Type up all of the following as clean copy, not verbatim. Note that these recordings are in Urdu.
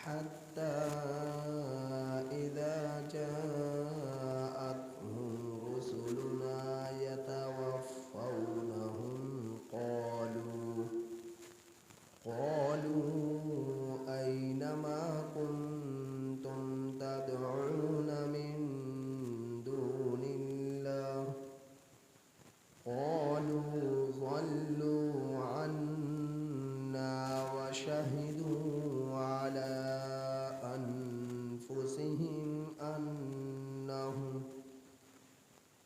حتى إذا جاءتهم رسلنا يتوفونهم قالوا أين ما كنتم تدعون من دون الله قالوا ضلوا عنا وشهدوا على أنفسهم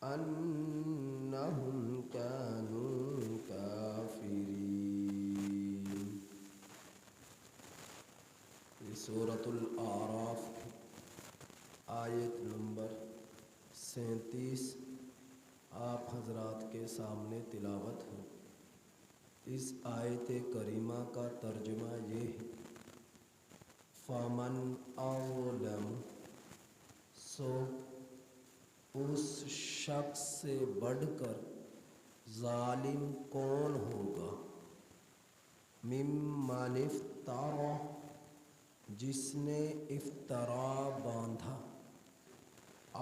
أنهم كانوا كافرين. سورة الأعراف آیت نمبر 37 آپ حضرات کے سامنے تلاوت ہے. اس آیت کریمہ کا ترجمہ یہ ہے: فَمَنْ أَظْلَمُ، سو اس شخص سے بڑھ کر ظالم کون ہوگا، ممن افترا، جس نے افطرا باندھا،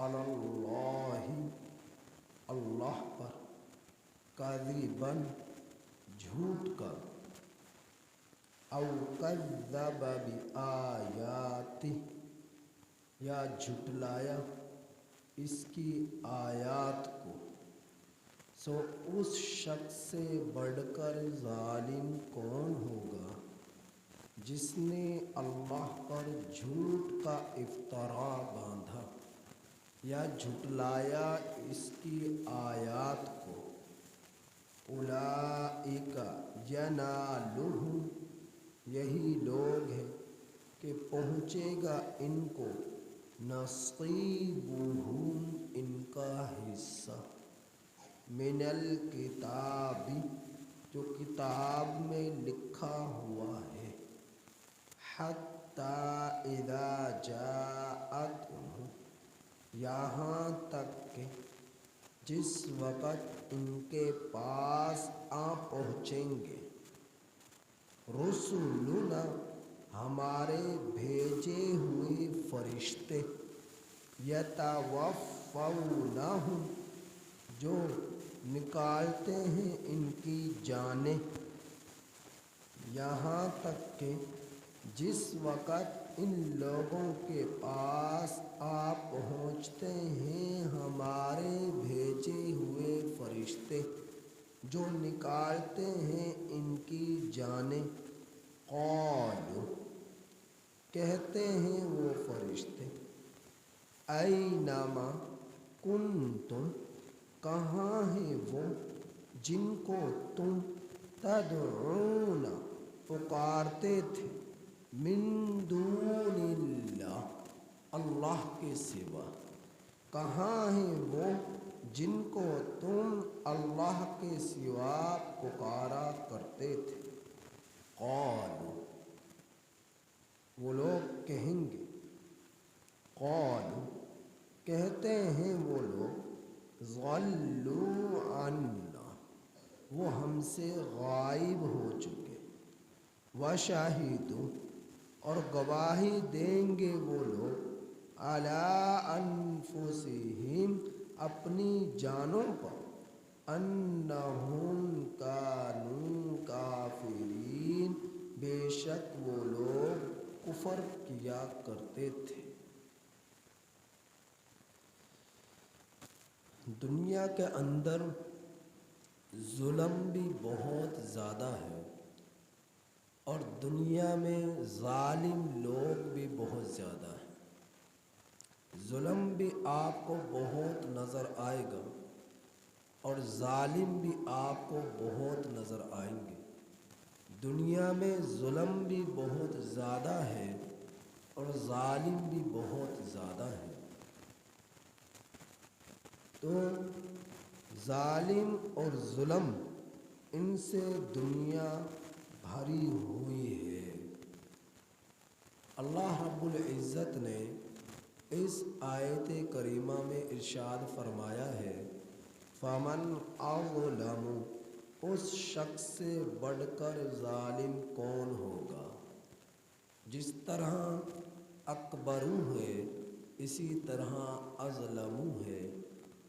علی اللہ، اللہ پر، کذباً، جھوٹ کا، او کذب بآیاتہ، یا جھٹلایا اس کی آیات کو. سو اس شخص سے بڑھ کر ظالم کون ہوگا جس نے اللہ پر جھوٹ کا افطرا باندھا یا جھٹلایا اس کی آیات کو. اولئک ینالہم، یہی لوگ ہیں کہ پہنچے گا ان کو، نصیبہم، ان کا حصہ، من الکتاب، جو کتاب میں لکھا ہوا ہے، حتی اذا جاءتہم، یہاں تک کہ جس وقت ان کے پاس آ پہنچیں گے، رسولنا، ہمارے بھیجے ہوئے فرشتے، یتوفونہم، جو نکالتے ہیں ان کی جانیں، یہاں تک کہ جس وقت ان لوگوں کے پاس آ پہنچتے ہیں ہمارے بھیجے ہوئے فرشتے جو نکالتے ہیں ان کی جانیں. قالوا، کہتے ہیں وہ فرشتے، اینما کنتم، کہاں ہیں وہ جن کو تم تدعون، پکارتے تھے، من دون اللہ، اللہ کے سوا، کہاں ہیں وہ جن کو تم اللہ کے سوا پکارا کرتے تھے. قالوا، وہ لوگ کہیں گے، قالوا، کہتے ہیں وہ لوگ، ضلوا عنا، وہ ہم سے غائب ہو چکے، وشہدوا، اور گواہی دیں گے وہ لوگ، علی انفسہم، اپنی جانوں پر، انہم کانوا کافرین، بے شک وہ لوگ کفر کیا کرتے تھے. دنیا کے اندر ظلم بھی بہت زیادہ ہے، اور دنیا میں ظالم لوگ بھی بہت زیادہ ہیں. ظلم بھی آپ کو بہت نظر آئے گا اور ظالم بھی آپ کو بہت نظر آئیں گے. دنیا میں ظلم بھی بہت زیادہ ہے اور ظالم بھی بہت زیادہ ہے. تو ظالم اور ظلم، ان سے دنیا بھری ہوئی ہے. اللہ رب العزت نے اس آیت کریمہ میں ارشاد فرمایا ہے، فَمَنْ أَظْلَمُ، اس شخص سے بڑھ کر ظالم کون ہوگا، جس طرح اکبرو ہے اسی طرح اظلمو ہے۔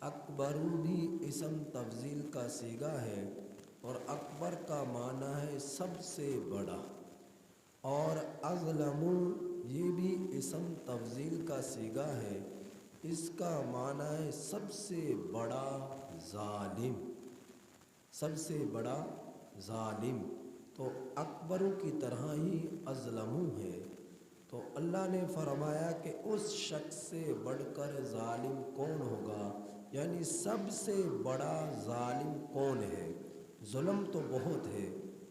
اکبرو بھی اسم تفضیل کا صیغہ ہے اور اکبر کا معنی ہے سب سے بڑا، اور اظلمو یہ بھی اسم تفضیل کا صیغہ ہے، اس کا معنی ہے سب سے بڑا ظالم، سب سے بڑا ظالم۔ تو اکبرو کی طرح ہی اظلمو ہے۔ تو اللہ نے فرمایا کہ اس شخص سے بڑھ کر ظالم کون ہوگا، یعنی سب سے بڑا ظالم کون ہے۔ ظلم تو بہت ہے،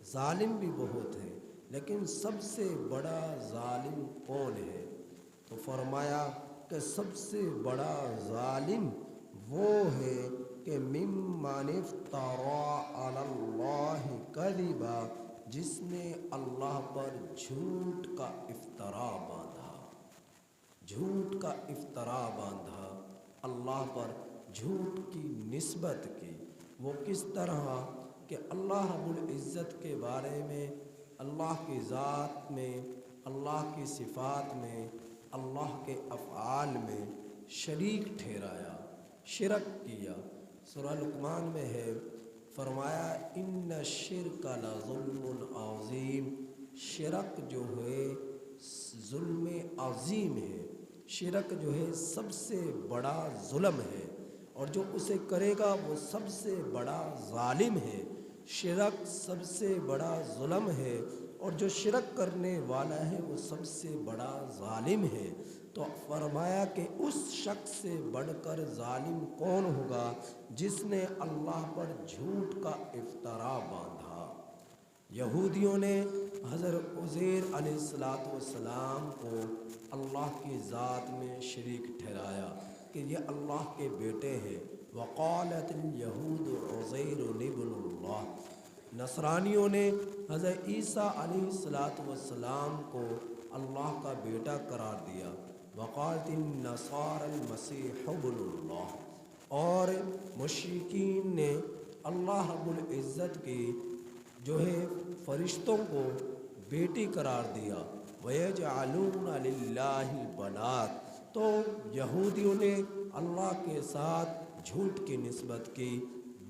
ظالم بھی بہت ہے، لیکن سب سے بڑا ظالم کون ہے؟ تو فرمایا کہ سب سے بڑا ظالم وہ ہے کہ ممن افتری علی اللہ کذبا، جس نے اللہ پر جھوٹ کا افطرا باندھا، جھوٹ کا افطرا باندھا، اللہ پر جھوٹ کی نسبت کی۔ وہ کس طرح کہ اللہ رب العزت کے بارے میں، اللہ کی ذات میں، اللہ کی صفات میں، اللہ کے افعال میں شریک ٹھہرایا، شرک کیا۔ سورہ لقمان میں ہے، فرمایا ان الشرک لظلم عظیم، شرک جو ہے ظلم عظیم ہے، شرک جو ہے سب سے بڑا ظلم ہے، اور جو اسے کرے گا وہ سب سے بڑا ظالم ہے۔ شرک سب سے بڑا ظلم ہے، اور جو شرک کرنے والا ہے وہ سب سے بڑا ظالم ہے۔ تو فرمایا کہ اس شخص سے بڑھ کر ظالم کون ہوگا جس نے اللہ پر جھوٹ کا افطرا باندھا۔ یہودیوں نے حضرت عزیر علیہ السلام کو اللہ کی ذات میں شریک ٹھہرایا کہ یہ اللہ کے بیٹے ہیں۔ وقالت الیہود عزیر ابن اللہ، نصرانیوں نے حضرت عیسیٰ علیہ السلام کو اللہ کا بیٹا قرار دیا۔ وقالت النصارى المسیح ابن اللہ، اور مشرکین نے اللہ رب العزت کی جو ہے فرشتوں کو بیٹی قرار دیا۔ وَيَجْعَلُونَ لِلَّهِ الْبَنَاتِ، تو یہودیوں نے اللہ کے ساتھ جھوٹ کی نسبت کی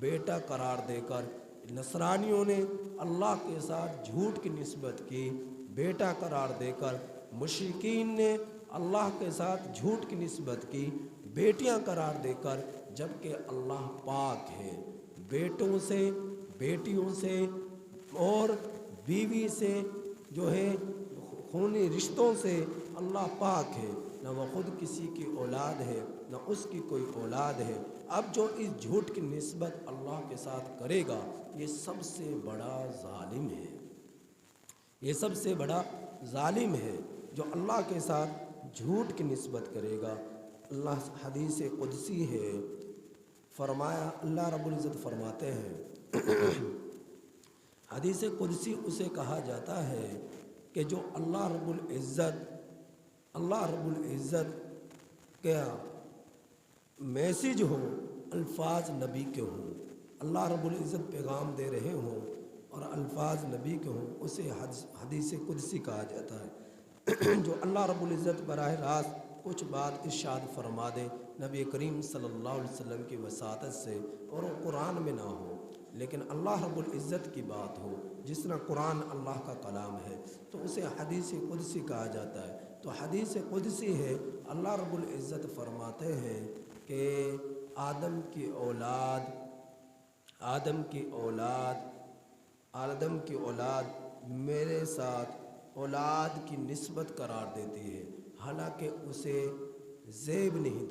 بیٹا قرار دے کر، نصرانیوں نے اللہ کے ساتھ جھوٹ کی نسبت کی بیٹا قرار دے کر، مشرکین نے اللہ کے ساتھ جھوٹ کی نسبت کی بیٹیاں قرار دے کر، جبکہ اللہ پاک ہے، بیٹوں سے، بیٹیوں سے اور بیوی سے جو ہے خونی رشتوں سے اللہ پاک ہے، نہ وہ خود کسی کی اولاد ہے نہ اس کی کوئی اولاد ہے۔ اب جو اس جھوٹ کی نسبت اللہ کے ساتھ کرے گا یہ سب سے بڑا ظالم ہے، یہ سب سے بڑا ظالم ہے جو اللہ کے ساتھ جھوٹ کی نسبت کرے گا۔ اللہ حدیث قدسی ہے، فرمایا اللہ رب العزت فرماتے ہیں، حدیث قدسی اسے کہا جاتا ہے کہ جو اللہ رب العزت کا میسج ہو، الفاظ نبی کے ہوں، اللہ رب العزت پیغام دے رہے ہوں اور الفاظ نبی کے ہوں، اسے حدیث قدسی کہا جاتا ہے۔ جو اللہ رب العزت براہ راست کچھ بات ارشاد فرما دے نبی کریم صلی اللہ علیہ وسلم کی وساطت سے، اور وہ قرآن میں نہ ہو لیکن اللہ رب العزت کی بات ہو، جس طرح قرآن اللہ کا کلام ہے، تو اسے حدیث قدسی کہا جاتا ہے۔ تو حدیث قدسی ہے، اللہ رب العزت فرماتے ہیں کہ آدم کی اولاد میرے ساتھ اولاد کی نسبت قرار دیتی ہے، حالانکہ اسے زیب نہیں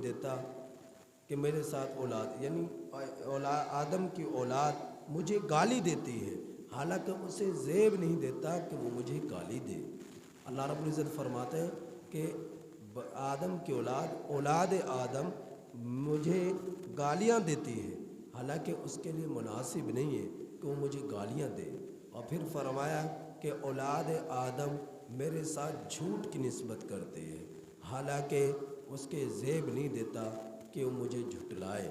دیتا کہ میرے ساتھ اولاد، یعنی آدم کی اولاد مجھے گالی دیتی ہے، حالانکہ اسے زیب نہیں دیتا کہ وہ مجھے گالی دے۔ اللہ رب العزت فرماتے ہیں کہ آدم کی اولاد آدم مجھے گالیاں دیتی ہے، حالانکہ اس کے لیے مناسب نہیں ہے کہ وہ مجھے گالیاں دے۔ اور پھر فرمایا کہ اولاد آدم میرے ساتھ جھوٹ کی نسبت کرتے ہیں، حالانکہ اس کے زیب نہیں دیتا کہ وہ مجھے جھٹلائے،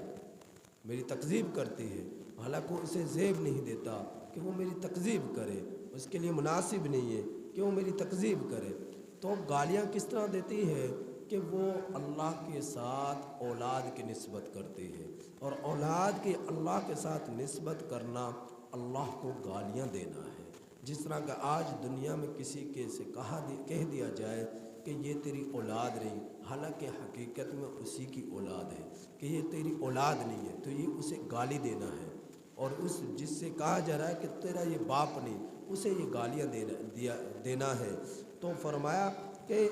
میری تکذیب کرتی ہے، حالانکہ اسے زیب نہیں دیتا کہ وہ میری تکذیب کرے۔ اس کے لیے مناسب نہیں ہے کہ وہ میری تکذیب کرے۔ تو گالیاں کس طرح دیتی ہے کہ وہ اللہ کے ساتھ اولاد کی نسبت کرتی ہے، اور اولاد کی اللہ کے ساتھ نسبت کرنا اللہ کو گالیاں دینا ہے۔ جس طرح کہ آج دنیا میں کسی کے سے کہہ دیا جائے کہ یہ تیری اولاد نہیں، حالانکہ حقیقت میں اسی کی اولاد ہے، کہ یہ تیری اولاد نہیں ہے، تو یہ اسے گالی دینا ہے۔ اور اس جس سے کہا جا رہا ہے کہ تیرا یہ باپ نہیں، اسے یہ گالیاں دینا ہے۔ تو فرمایا کہ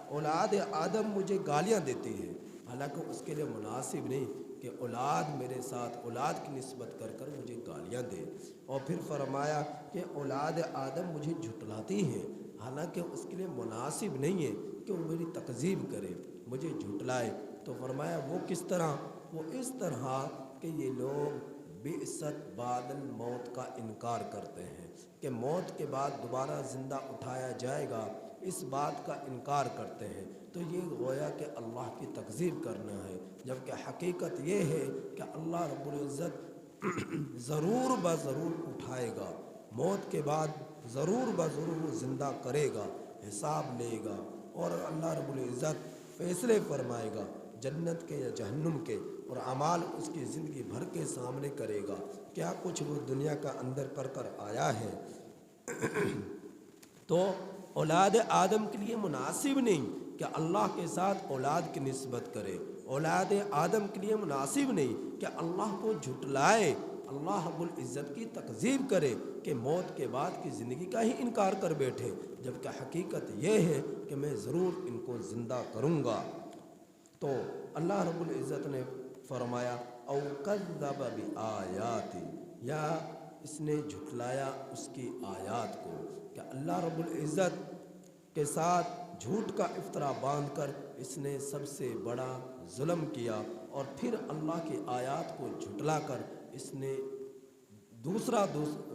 اولاد آدم مجھے گالیاں دیتی ہے، حالانکہ اس کے لیے مناسب نہیں کہ اولاد میرے ساتھ اولاد کی نسبت کر کر مجھے گالیاں دے۔ اور پھر فرمایا کہ اولاد آدم مجھے جھٹلاتی ہے، حالانکہ اس کے لیے مناسب نہیں ہے کہ وہ میری تکذیب کرے، مجھے جھٹلائے۔ تو فرمایا وہ کس طرح؟ وہ اس طرح کہ یہ لوگ بعثت بعد الموت کا انکار کرتے ہیں کہ موت کے بعد دوبارہ زندہ اٹھایا جائے گا، اس بات کا انکار کرتے ہیں۔ تو یہ گویا کہ اللہ کی تکذیب کرنا ہے، جبکہ حقیقت یہ ہے کہ اللہ رب العزت ضرور بضرور اٹھائے گا، موت کے بعد ضرور بضرور وہ زندہ کرے گا، حساب لے گا، اور اللہ رب العزت فیصلے فرمائے گا جنت کے یا جہنم کے، اور اعمال اس کی زندگی بھر کے سامنے کرے گا، کیا کچھ وہ دنیا کا اندر کر آیا ہے۔ تو اولاد آدم کے لیے مناسب نہیں کہ اللہ کے ساتھ اولاد کی نسبت کرے، اولاد آدم کے لیے مناسب نہیں کہ اللہ کو جھٹلائے، اللہ رب العزت کی تکذیب کرے، کہ موت کے بعد کی زندگی کا ہی انکار کر بیٹھے، جبکہ حقیقت یہ ہے کہ میں ضرور ان کو زندہ کروں گا۔ تو اللہ رب العزت نے فرمایا او کذب بآیاتی، یا اس نے جھٹلایا اس کی آیات کو، کہ اللہ رب العزت کے ساتھ جھوٹ کا افترا باندھ کر اس نے سب سے بڑا ظلم کیا، اور پھر اللہ کی آیات کو جھٹلا کر اس نے دوسرا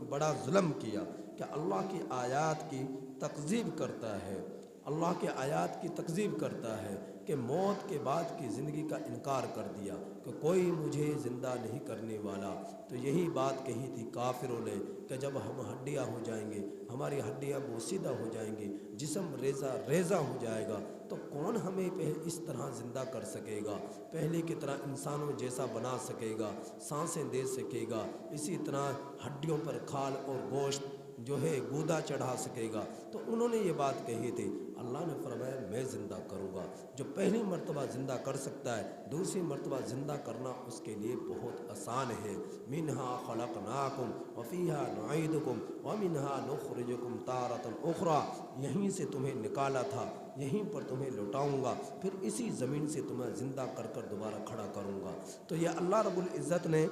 بڑا ظلم کیا کہ اللہ کی آیات کی تکذیب کرتا ہے، اللہ کے آیات کی تکذیب کرتا ہے، کہ موت کے بعد کی زندگی کا انکار کر دیا کہ کوئی مجھے زندہ نہیں کرنے والا۔ تو یہی بات کہی تھی کافروں نے کہ جب ہم ہڈیاں ہو جائیں گے، ہماری ہڈیاں بوسیدہ ہو جائیں گی، جسم ریزہ ریزہ ہو جائے گا، تو کون ہمیں اس طرح زندہ کر سکے گا، پہلے کی طرح انسانوں جیسا بنا سکے گا، سانسیں دے سکے گا، اسی طرح ہڈیوں پر کھال اور گوشت جو ہے گودا چڑھا سکے گا۔ تو انہوں نے یہ بات کہی تھی، اللہ نے فرمایا میں زندہ کروں گا۔ جو پہلی مرتبہ زندہ کر سکتا ہے، دوسری مرتبہ زندہ کرنا اس کے لیے بہت آسان ہے۔ منہا خلقناکم وفیہا نعیدکم ومنہا نخرجکم تارۃ اخری، یہیں سے تمہیں نکالا تھا، یہیں پر تمہیں لوٹاؤں گا، پھر اسی زمین سے تمہیں زندہ کر کر دوبارہ کھڑا کروں گا۔ تو یہ اللہ رب العزت نے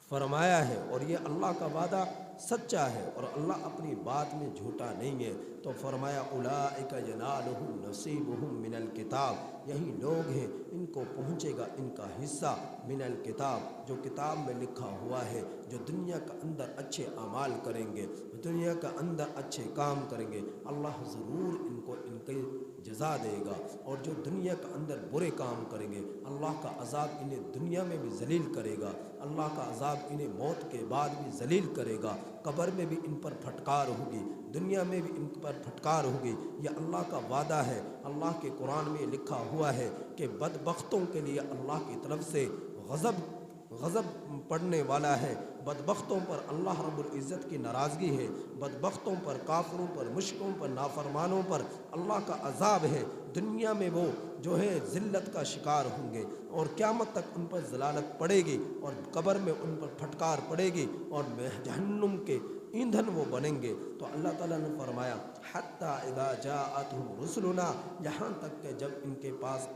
فرمایا ہے، اور یہ اللہ کا وعدہ سچا ہے، اور اللہ اپنی بات میں جھوٹا نہیں ہے۔ تو فرمایا اولئک ینالہم نصیبہم من الکتاب، یہی لوگ ہیں ان کو پہنچے گا ان کا حصہ من الکتاب، جو کتاب میں لکھا ہوا ہے، جو دنیا کا اندر اچھے اعمال کریں گے، دنیا کا اندر اچھے کام کریں گے، اللہ ضرور ان کو ان کی جزا دے گا، اور جو دنیا کے اندر برے کام کریں گے اللہ کا عذاب انہیں دنیا میں بھی ذلیل کرے گا، اللہ کا عذاب انہیں موت کے بعد بھی ذلیل کرے گا، قبر میں بھی ان پر پھٹکار ہوگی، دنیا میں بھی ان پر پھٹکار ہوگی۔ یہ اللہ کا وعدہ ہے، اللہ کے قرآن میں لکھا ہوا ہے کہ بدبختوں کے لیے اللہ کی طرف سے غضب پڑنے والا ہے، بدبختوں پر اللہ رب العزت کی ناراضگی ہے، بدبختوں پر، کافروں پر، مشرکوں پر، نافرمانوں پر اللہ کا عذاب ہے۔ دنیا میں وہ جو ہے ذلت کا شکار ہوں گے، اور قیامت تک ان پر ذلالت پڑے گی، اور قبر میں ان پر پھٹکار پڑے گی، اور جہنم کے ایندھن وہ بنیں گے۔ تو اللہ تعالیٰ نے فرمایا حتیٰ اذا جاءتہم رسلنا، یہاں تک کہ جب ان کے پاس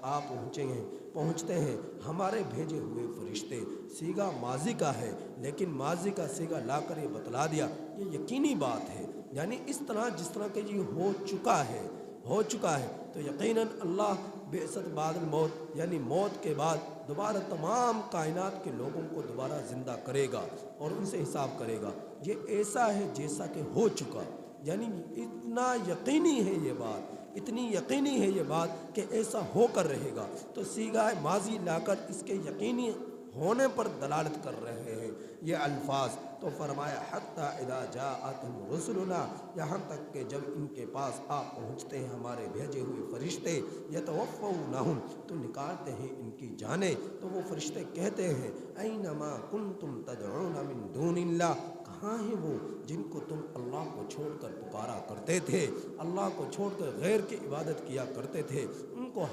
پہنچتے ہیں ہمارے بھیجے ہوئے فرشتے، سیغہ ماضی کا ہے، لیکن ماضی کا سیغہ لا کر یہ بتلا دیا، یہ یقینی بات ہے، یعنی اس طرح جس طرح کہ یہ ہو چکا ہے، تو یقیناً اللہ بعثت بعد الموت، یعنی موت کے بعد دوبارہ تمام کائنات کے لوگوں کو دوبارہ زندہ کرے گا اور ان سے حساب کرے گا۔ یہ ایسا ہے جیسا کہ ہو چکا، یعنی اتنا یقینی ہے یہ بات، اتنی یقینی ہے یہ بات کہ ایسا ہو کر رہے گا۔ تو سیغہ ماضی لا کر اس کے یقینی ہونے پر دلالت کر رہے ہیں یہ الفاظ، تو فرمایا حتیٰ اذا جاءتہم رسلنا، یہاں تک کہ جب ان کے پاس آ پہنچتے ہیں ہمارے بھیجے ہوئے فرشتے، یتوفونہم، تو نکالتے ہیں ان کی جانیں، تو وہ فرشتے کہتے ہیں اینما کنتم تدعون من دون اللہ، کہاں ہیں وہ جن کو تم اللہ کو چھوڑ کر پکارا کرتے تھے، اللہ کو چھوڑ کر غیر کی عبادت کیا کرتے تھے، ان کو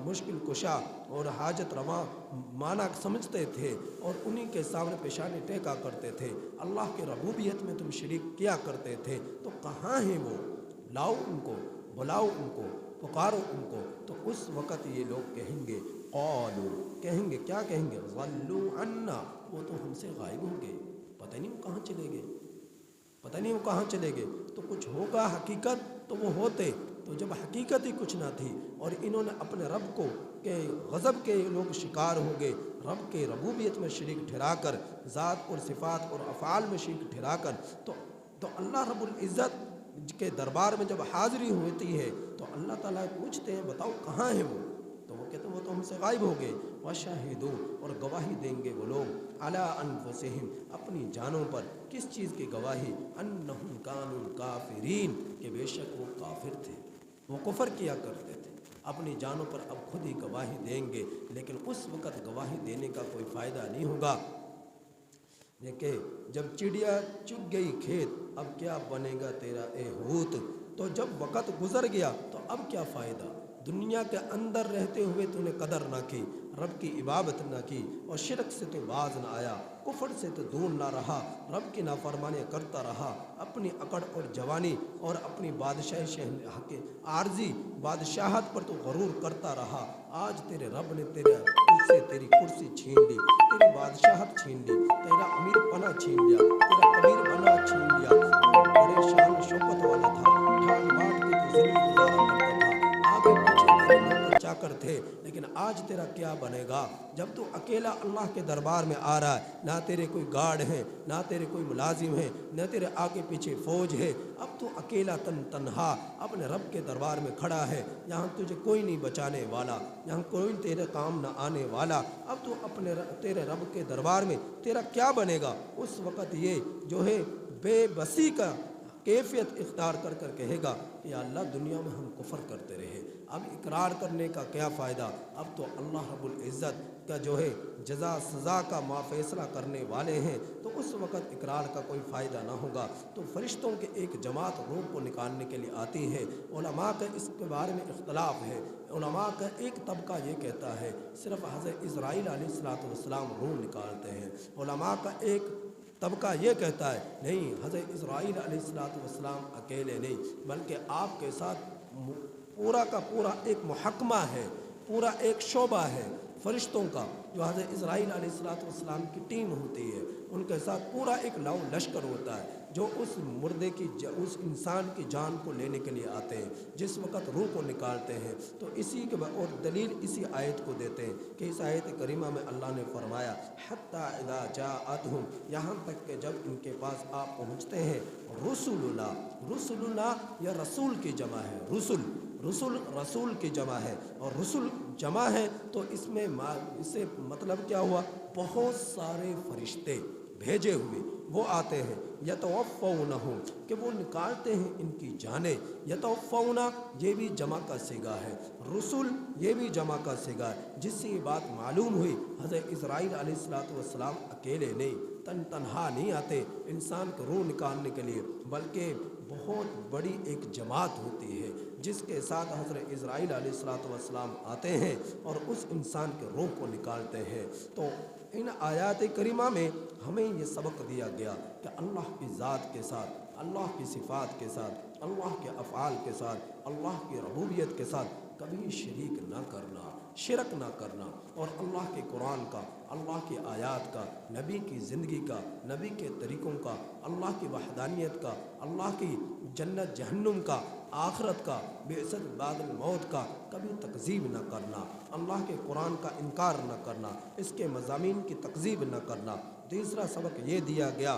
مشکل کشا اور حاجت رواں مانا سمجھتے تھے اور انہی کے سامنے پیشانی ٹیکا کرتے تھے، اللہ کے ربوبیت میں تم شریک کیا کرتے تھے، تو کہاں ہیں وہ، لاؤ ان کو، بلاؤ ان کو، پکارو ان کو۔ تو اس وقت یہ لوگ کہیں گے قالوا، کہیں گے کیا کہیں گے، ضلوا عنا، وہ تو ہم سے غائب ہو گئے، پتہ نہیں وہ کہاں چلے گئے، پتہ نہیں وہ کہاں چلے گئے۔ تو کچھ ہوگا حقیقت تو وہ ہوتے، تو جب حقیقت ہی کچھ نہ تھی اور انہوں نے اپنے رب کو کہ غضب کے لوگ شکار ہو گئے، رب کے ربوبیت میں شریک ٹھہرا کر، ذات اور صفات اور افعال میں شریک ٹھہرا کر، تو اللہ رب العزت کے دربار میں جب حاضری ہوتی ہے تو اللہ تعالیٰ پوچھتے ہیں بتاؤ کہاں ہیں وہ، تو وہ کہتے ہیں وہ تو ہم سے غائب ہو گئے۔ وَشَهِدُوا، اور گواہی دیں گے وہ لوگ، عَلَىٰ أَنفُسِهِمْ، اپنی جانوں پر، کس چیز کی گواہی، أَنَّهُمْ كَانُوا كَافِرِينَ، کہ بے شک وہ کافر تھے، وہ کفر کیا کرتے تھے، اپنی جانوں پر اب خود ہی گواہی دیں گے، لیکن اس وقت گواہی دینے کا کوئی فائدہ نہیں ہوگا۔ کہ جب چڑیا چگ گئی کھیت، اب کیا بنے گا تیرا اے ہوت، تو جب وقت گزر گیا تو اب کیا فائدہ، دنیا کے اندر رہتے ہوئے تو نے قدر نہ کی، رب کی عبادت نہ کی، اور شرک سے تو باز نہ آیا، کفر سے تو دور نہ رہا، رب کی نافرمانی کرتا رہا، اپنی اکڑ اور جوانی اور اپنی عارضی بادشاہت پر تو غرور کرتا رہا، آج تیرے رب نے تیری کرسی چھین لی، تیری بادشاہت چھین لی، تیرا امیر پناہ چھین لیا، تیرا کبیر بنا چھین لیا، تو بڑے شان و شوکت والا تھا، ٹھاٹ باٹ کے تو زندگی گزارا کرتا تھا، آگے پیچھے تیرے نوکر چاکر تھے، لیکن آج تیرا کیا بنے گا جب تو اکیلا اللہ کے دربار میں آ رہا ہے، نہ تیرے کوئی گارڈ ہیں، نہ تیرے کوئی ملازم ہیں، نہ تیرے آگے پیچھے فوج ہے، اب تو اکیلا تنہا اپنے رب کے دربار میں کھڑا ہے، یہاں تجھے کوئی نہیں بچانے والا، یہاں کوئی تیرے کام نہ آنے والا، اب تو تیرے رب کے دربار میں تیرا کیا بنے گا۔ اس وقت یہ جو ہے بے بسی کا کیفیت اختیار کر کر کہے گا کہ یا اللہ دنیا میں ہم کفر کرتے رہے، اب اقرار کرنے کا کیا فائدہ، اب تو اللہ رب العزت کا جو ہے جزا سزا کا فیصلہ کرنے والے ہیں، تو اس وقت اقرار کا کوئی فائدہ نہ ہوگا۔ تو فرشتوں کے ایک جماعت روح کو نکالنے کے لیے آتی ہے، علماء کا اس کے بارے میں اختلاف ہے، علماء کا ایک طبقہ یہ کہتا ہے صرف حضرت اسرائیل علیہ السلام روح نکالتے ہیں، علماء کا ایک طبقہ یہ کہتا ہے نہیں، حضرت اسرائیل علیہ السلام اکیلے نہیں، بلکہ آپ کے ساتھ پورا کا پورا ایک محکمہ ہے، پورا ایک شعبہ ہے فرشتوں کا، جو حضرت اسرائیل علیہ السلام کی ٹیم ہوتی ہے، ان کے ساتھ پورا ایک لشکر ہوتا ہے، جو اس مردے کی اس انسان کی جان کو لینے کے لیے آتے ہیں، جس وقت روح کو نکالتے ہیں۔ تو اسی کے اور دلیل اسی آیت کو دیتے ہیں کہ اس آیت کریمہ میں اللہ نے فرمایا حتی اذا جاءتہم، یہاں تک کہ جب ان کے پاس آپ پہنچتے ہیں، رسولنا، رسولنا یا رسول کی جمع ہے، رسول کی جمع ہے، اور رسول جمع ہے تو اس سے مطلب کیا ہوا، بہت سارے فرشتے بھیجے ہوئے وہ آتے ہیں، یتوفونہم، کہ وہ نکالتے ہیں ان کی جانیں، یتوفونا یہ بھی جمع کا صیغہ ہے، رسول یہ بھی جمع کا صیغہ ہے، جس سے یہ بات معلوم ہوئی حضرت اسرائیل علیہ السلام اکیلے نہیں، تنہا نہیں آتے انسان کو روح نکالنے کے لیے، بلکہ بہت بڑی ایک جماعت ہوتی ہے جس کے ساتھ حضرت اسرائیل علیہ السلام آتے ہیں اور اس انسان کے روح کو نکالتے ہیں۔ تو ان آیات کریمہ میں ہمیں یہ سبق دیا گیا کہ اللہ کی ذات کے ساتھ، اللہ کی صفات کے ساتھ، اللہ کے افعال کے ساتھ، اللہ کی ربوبیت کے ساتھ کبھی شریک نہ کرنا، شرک نہ کرنا، اور اللہ کے قرآن کا، اللہ کی آیات کا، نبی کی زندگی کا، نبی کے طریقوں کا، اللہ کی وحدانیت کا، اللہ کی جنت جہنم کا، آخرت کا، بعثت بعد الموت کا کبھی تکذیب نہ کرنا، اللہ کے قرآن کا انکار نہ کرنا، اس کے مضامین کی تکذیب نہ کرنا۔ تیسرا سبق یہ دیا گیا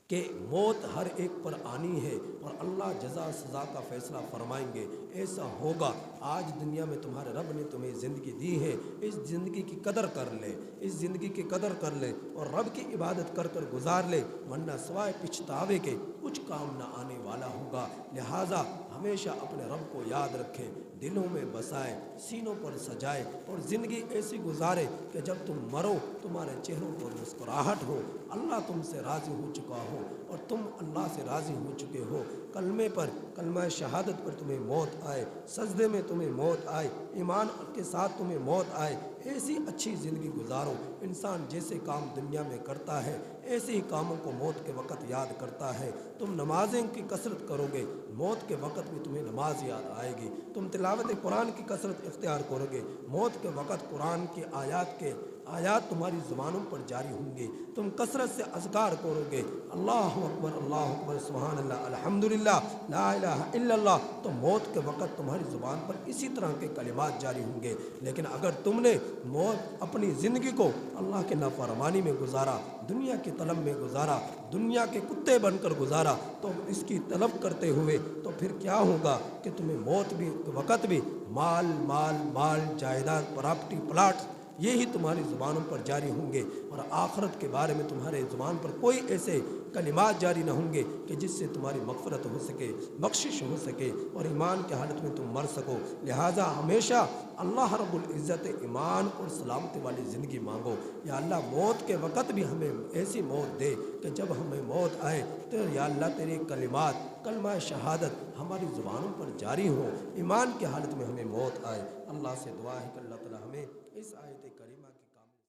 کہ موت ہر ایک پر آنی ہے اور اللہ جزا سزا کا فیصلہ فرمائیں گے۔ ایسا ہوگا، آج دنیا میں تمہارے رب نے تمہیں زندگی دی ہے، اس زندگی کی قدر کر لے، اس زندگی کی قدر کر لے اور رب کی عبادت کر کر گزار لے، ورنہ سوائے پچھتاوے کے کچھ کام نہ آنے والا ہوگا۔ لہٰذا ہمیشہ اپنے رب کو یاد رکھیں، دلوں میں بسائیں، سینوں پر سجائے اور زندگی ایسی گزارے کہ جب تم مرو تمہارے چہروں پر مسکراہٹ ہو، اللہ تم سے راضی ہو چکا ہو اور تم اللہ سے راضی ہو چکے ہو۔ کلمے پر، کلمہ شہادت پر تمہیں موت آئے، سجدے میں تمہیں موت آئے، ایمان کے ساتھ تمہیں موت آئے، ایسی اچھی زندگی گزارو۔ انسان جیسے کام دنیا میں کرتا ہے ایسے ہی کاموں کو موت کے وقت یاد کرتا ہے۔ تم نمازیں کی کثرت کرو گے، موت کے وقت بھی تمہیں نماز یاد آئے گی۔ تم تلاوت قرآن کی کثرت اختیار کرو گے، موت کے وقت قرآن کی آیات تمہاری زبانوں پر جاری ہوں گے۔ تم کثرت سے اذکار کرو گے، اللہ اکبر سبحان اللہ الحمدللہ لا الہ الا اللہ، تو موت کے وقت تمہاری زبان پر اسی طرح کے کلمات جاری ہوں گے۔ لیکن اگر تم نے اپنی زندگی کو اللہ کے نافرمانی میں گزارا، دنیا کی طلب میں گزارا، دنیا کے کتے بن کر گزارا، تو اس کی طلب کرتے ہوئے تو پھر کیا ہوگا کہ تمہیں موت بھی وقت بھی مال جائیداد پراپرٹی پلاٹ یہی تمہاری زبانوں پر جاری ہوں گے، اور آخرت کے بارے میں تمہارے زبان پر کوئی ایسے کلمات جاری نہ ہوں گے کہ جس سے تمہاری مغفرت ہو سکے، بخشش ہو سکے اور ایمان کی حالت میں تم مر سکو۔ لہٰذا ہمیشہ اللہ رب العزت ایمان اور سلامتی والی زندگی مانگو۔ یا اللہ موت کے وقت بھی ہمیں ایسی موت دے کہ جب ہمیں موت آئے تو یا اللہ تیرے کلمات، کلمہ شہادت ہماری زبانوں پر جاری ہوں، ایمان کی حالت میں ہمیں موت آئے۔ اللہ سے دعا ہے کہ اللہ تعالی ہمیں اس آیت کریمہ